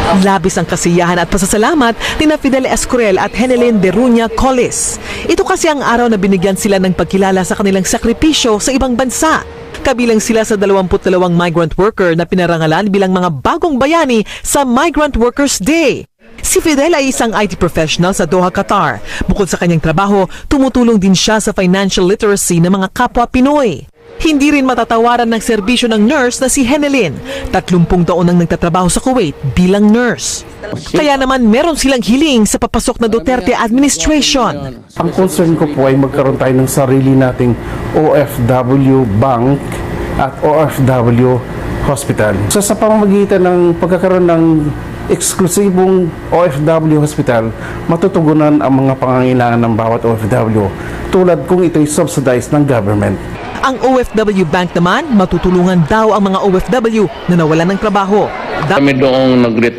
Labis ang kasiyahan at pasasalamat ni Fidel Escurel at Henelyn de Ruña Collis. Ito kasi ang araw na binigyan sila ng pagkilala sa kanilang sakripisyo sa ibang bansa. Kabilang sila sa 22 migrant worker na pinarangalan bilang mga bagong bayani sa Migrant Workers Day. Si Fidel ay isang IT professional sa Doha, Qatar. Bukod sa kanyang trabaho, tumutulong din siya sa financial literacy ng mga kapwa Pinoy. Hindi rin matatawaran ng serbisyo ng nurse na si Henelyn. 30 taon nang nagtatrabaho sa Kuwait bilang nurse. Kaya naman meron silang hiling sa papasok na Duterte administration. Ang concern ko po ay magkaroon tayo ng sarili nating OFW bank at OFW hospital. So sa pamamagitan ng pagkakaroon ng eksklusibong OFW hospital, matutugunan ang mga pangangailangan ng bawat OFW tulad kung ito'y subsidized ng government. Ang OFW Bank naman, matutulungan daw ang mga OFW na nawalan ng trabaho. Kami doong nag-retire